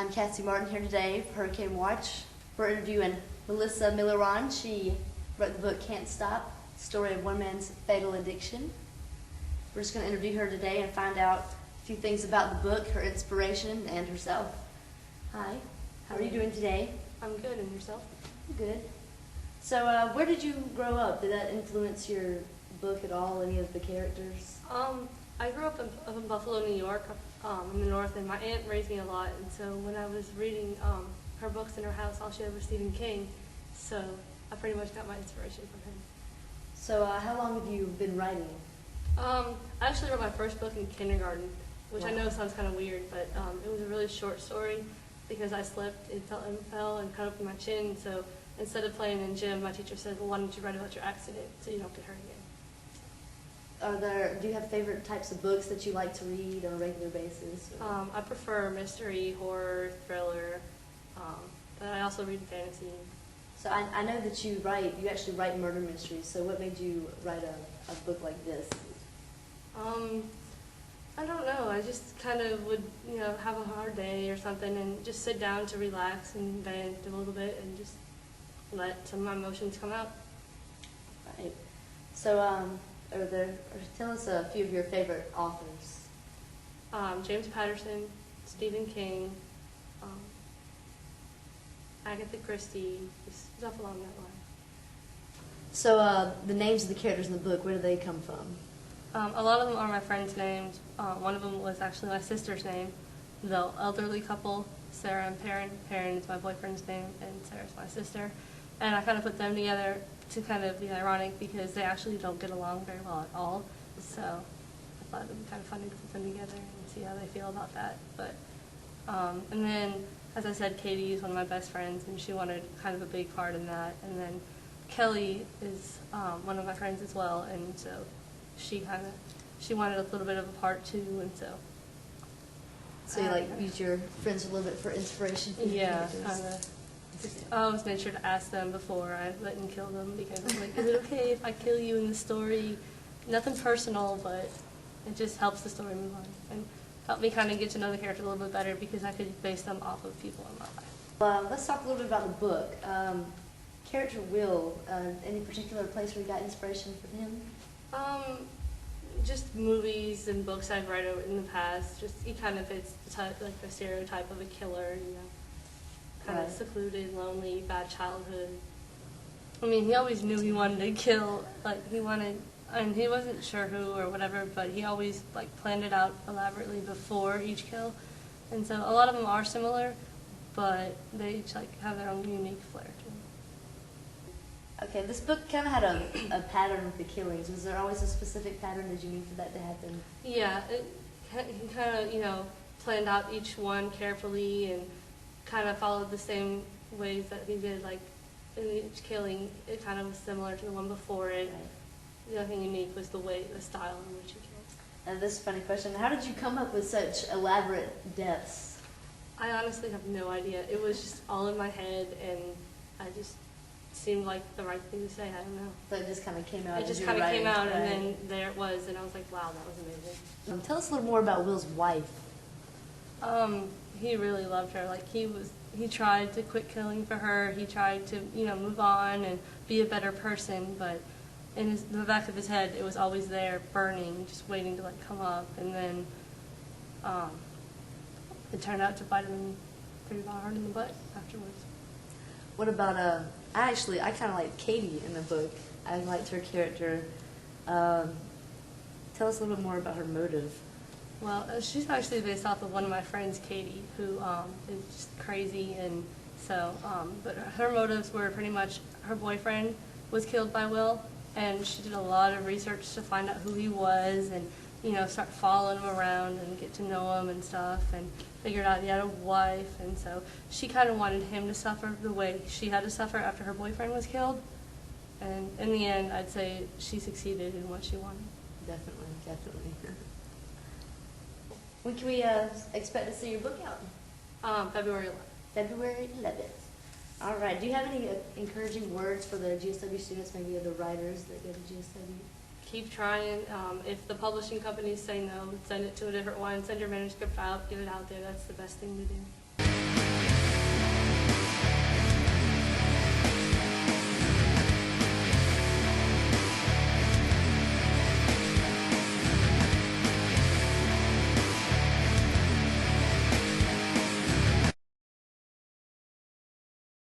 I'm Cassie Martin here today for Hurricane Watch. We're interviewing Melissa Milleron. She wrote the book Can't Stop, Story of One Man's Fatal Addiction. We're just going to interview her today and find out a few things about the book, her inspiration, and herself. Hi, how are you doing today? I'm good, and yourself? Good. So where did you grow up? Did that influence your book at all, any of the characters? I grew up in Buffalo, New York, in the north, and my aunt raised me a lot, and so when I was reading her books in her house, all she had was Stephen King, so I pretty much got my inspiration from him. So how long have you been writing? I actually wrote my first book in kindergarten, which I Wow. know sounds kind of weird, but it was a really short story because I slipped and fell and cut open my chin, so instead of playing in gym, my teacher said, well, why don't you write about your accident so you don't get hurt again. Do you have favorite types of books that you like to read on a regular basis? I prefer mystery, horror, thriller, but I also read fantasy. So I know that you actually write murder mysteries, so what made you write a book like this? I don't know, I just kind of would, have a hard day or something and just sit down to relax and vent a little bit and just let some of my emotions come out. Right. So tell us a few of your favorite authors. James Patterson, Stephen King, Agatha Christie, just stuff along that line. So the names of the characters in the book, where do they come from? A lot of them are my friends' names. One of them was actually my sister's name. The elderly couple, Sarah and Perrin. Perrin is my boyfriend's name, and Sarah's my sister. And I kind of put them together to kind of be ironic because they actually don't get along very well at all. So I thought it would be kind of funny to put them together and see how they feel about that. But and then, as I said, Katie is one of my best friends, and she wanted kind of a big part in that. And then Kelly is one of my friends as well, and so she wanted a little bit of a part too, and so. So you use your friends a little bit for inspiration for your characters? Kind of. I always made sure to ask them before I let them kill them because I'm like, is it okay if I kill you in the story? Nothing personal, but it just helps the story move on and help me kind of get to know the character a little bit better because I could base them off of people in my life. Let's talk a little bit about the book. Character Will, any particular place where you got inspiration from him? Just movies and books I've read in the past. Just he kind of fits the type, like the stereotype of a killer, kind of secluded, lonely, bad childhood. I mean, he always knew he wanted to kill. And he wasn't sure who or whatever, but he always planned it out elaborately before each kill. And so a lot of them are similar, but they each have their own unique flair to them. Okay, this book kind of had a pattern with the killings. Was there always a specific pattern that you knew for that to happen? Yeah, he kind of, planned out each one carefully and kind of followed the same ways that he did, in each killing. It kind of was similar to the one before it. Right. The only thing unique was the style in which he killed. And this is a funny question. How did you come up with such elaborate deaths? I honestly have no idea. It was just all in my head, and I just seemed like the right thing to say. I don't know. So it just kind of came out. It just kind of came out, and then there it was, and I was like, wow, that was amazing. Tell us a little more about Will's wife. He really loved her. He tried to quit killing for her. He tried to, move on and be a better person, but in the back of his head, it was always there, burning, just waiting to come up. And then it turned out to bite him pretty hard in the butt afterwards. What about I kind of liked Katie in the book. I liked her character. Tell us a little bit more about her motive. Well, she's actually based off of one of my friends, Katie, who is just crazy, and so, but her motives were pretty much her boyfriend was killed by Will, and she did a lot of research to find out who he was, and, start following him around and get to know him and stuff, and figured out he had a wife, and so she kind of wanted him to suffer the way she had to suffer after her boyfriend was killed, and in the end, I'd say she succeeded in what she wanted. Definitely. When can we expect to see your book out? February 11th. February 11th. All right. Do you have any encouraging words for the GSW students, maybe other writers that go to GSW? Keep trying. If the publishing companies say no, send it to a different one. Send your manuscript out. Get it out there. That's the best thing to do.